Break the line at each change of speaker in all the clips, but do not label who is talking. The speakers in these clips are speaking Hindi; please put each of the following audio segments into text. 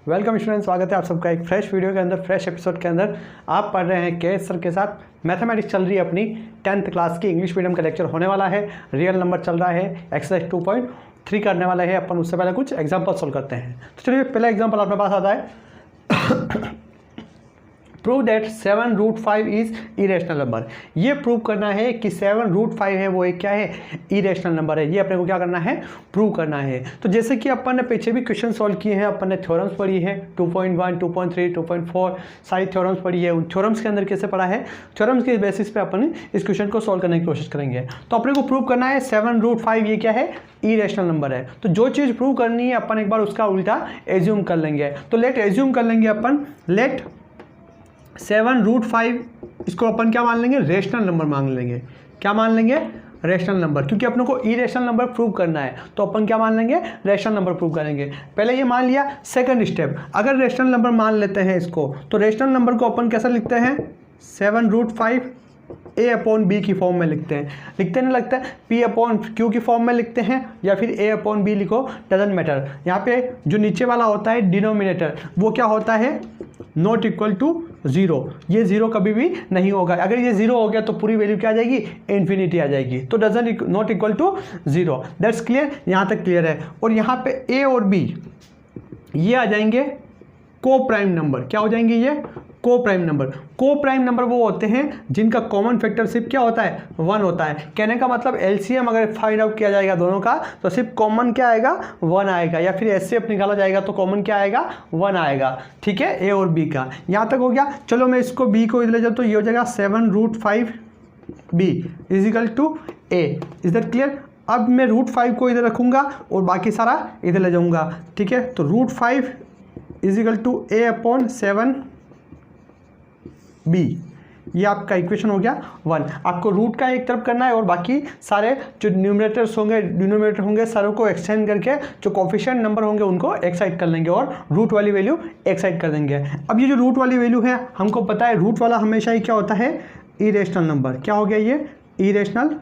वेलकम स्टूडेंट, स्वागत है आप सबका एक फ्रेश वीडियो के अंदर, फ्रेश एपिसोड के अंदर। आप पढ़ रहे हैं के सर के साथ मैथमेटिक्स। चल रही है अपनी 10th क्लास की इंग्लिश मीडियम का लेक्चर होने वाला है। रियल नंबर चल रहा है, Example-2.3 करने वाले हैं अपन। उससे पहले कुछ एग्जाम्पल सोल्व करते हैं। तो चलिए पहला एग्जाम्पल अपने पास आता है prove that 7√5 is irrational number. ये प्रूव करना है कि 7√5 है वो एक क्या है, इरेशनल नंबर है। ये अपने को क्या करना है, प्रूव करना है। तो जैसे कि अपन ने पीछे भी क्वेश्चन सॉल्व किए हैं, अपन ने थ्योरम्स पढ़ी है 2.1, 2.3, 2.4 सारी थ्योरम्स पढ़ी है। उन थ्योरम्स के अंदर कैसे पढ़ा है, थ्योरम्स के बेसिस पे अपन इस क्वेश्चन को सॉल्व करने की कोशिश करेंगे। तो अपने को प्रूव करना है 7√5 ये क्या है, इरेशनल नंबर है। तो जो चीज़ प्रूव करनी है अपन एक बार उसका उल्टा एज्यूम कर लेंगे। तो लेट एज्यूम कर लेंगे अपन, लेट 7√5 इसको अपन क्या मान लेंगे, रेशनल नंबर मान लेंगे। क्या मान लेंगे, रेशनल नंबर, क्योंकि अपनों को इरेशनल नंबर प्रूव करना है। तो अपन क्या मान लेंगे, रेशनल नंबर प्रूव करेंगे। पहले ये मान लिया। सेकंड स्टेप, अगर रेशनल नंबर मान लेते हैं इसको, तो रेशनल नंबर को अपन कैसा लिखते हैं, 7√5 A/B की फॉर्म में लिखते हैं। लिखते नहीं लगता है, P/Q की फॉर्म में लिखते हैं या फिर A/B लिखो, डजेंट मैटर। यहाँ पे जो नीचे वाला होता है डिनोमिनेटर, वो क्या होता है, नॉट इक्वल टू 0। ये 0 कभी भी नहीं होगा। अगर ये 0 हो गया तो पूरी वैल्यू क्या आ जाएगी, इन्फिनिटी आ जाएगी। तो doesn't not equal to 0। That's clear, यहाँ तक क्लियर है। और यहाँ पे A और B ये आ जाएंगे को प्राइम नंबर। क्या हो जाएंगे ये, को प्राइम नंबर। को प्राइम नंबर वो होते हैं जिनका कॉमन फैक्टर सिर्फ क्या होता है, 1 होता है। कहने का मतलब एलसीएम अगर फाइंड आउट किया जाएगा दोनों का, तो सिर्फ कॉमन क्या आएगा, 1 आएगा। या फिर एचसीएफ निकाला जाएगा तो कॉमन क्या आएगा, 1 आएगा। ठीक है, ए और बी का यहाँ तक हो गया। चलो मैं इसको बी को इधर ले जाऊँ तो ये हो जाएगा 7√5B is equal to a. Is that clear. अब मैं √5 को इधर रखूँगा और बाकी सारा इधर ले जाऊँगा। ठीक है, तो √5 इज इक्वल टू A/7B। ये आपका इक्वेशन हो गया 1। आपको रूट का एक तरफ करना है और बाकी सारे जो न्यूमरेटर्स होंगे, डिनोमिनेटर होंगे, सारों को एक्सटेंड करके जो कोफिशिएंट नंबर होंगे उनको एक साइड कर लेंगे और रूट वाली वैल्यू एक साइड कर देंगे। अब ये जो रूट वाली वैल्यू है, हमको पता है रूट वाला हमेशा ही क्या होता है, इरेशनल नंबर। क्या हो गया ये, इरेशनल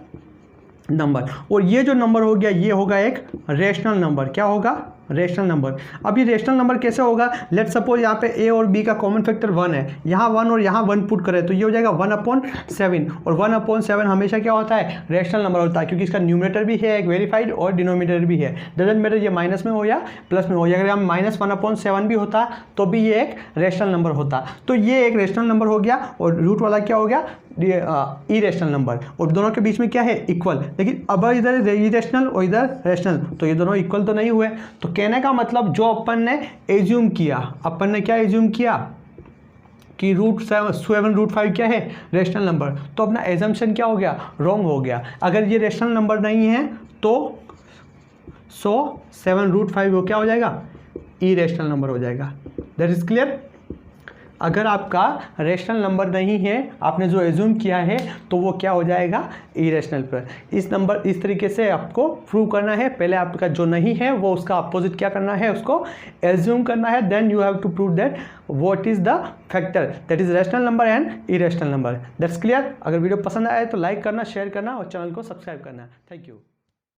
नंबर। और ये जो नंबर हो गया ये होगा एक रेशनल नंबर। क्या होगा, रेशनल नंबर। अब ये रेशनल नंबर कैसे होगा, लेट सपोज यहाँ पे ए और बी का कॉमन फैक्टर 1 है, यहाँ 1 और यहाँ 1 पुट करें तो ये हो जाएगा 1/7। और 1/7 हमेशा क्या होता है, रेशनल नंबर होता है, क्योंकि इसका न्यूमरेटर भी है एक वेरीफाइड और डिनोमिनेटर भी है। डजेंट मैटर ये माइनस में हो या प्लस में हो। अगर हम -1/7 भी होता तो भी ये एक रेशनल नंबर होता। तो ये एक रेशनल नंबर हो गया और रूट वाला क्या हो गया, इरेशनल नंबर। और दोनों के बीच में क्या है, इक्वल। लेकिन अब इधर इरेशनल और इधर रेशनल, तो ये दोनों इक्वल तो नहीं हुए। तो कहने का मतलब जो अपन ने एज्यूम किया, अपन ने क्या एज्यूम किया कि 7√5 क्या है, रेशनल नंबर। तो अपना एजम्पशन क्या हो गया, रॉन्ग हो गया। अगर ये रेशनल नंबर नहीं है तो 7√5 वो क्या हो जाएगा, इरेशनल नंबर हो जाएगा। That is clear. अगर आपका रेशनल नंबर नहीं है, आपने जो एज्यूम किया है, तो वो क्या हो जाएगा, इरेशनल पर। इस तरीके से आपको प्रूव करना है। पहले आपका जो नहीं है वो उसका अपोजिट क्या करना है, उसको एज्यूम करना है। Then you have to prove that what is the factor that is rational number and irrational number. That's clear. अगर वीडियो पसंद आए तो लाइक करना, शेयर करना और चैनल को सब्सक्राइब करना। Thank you.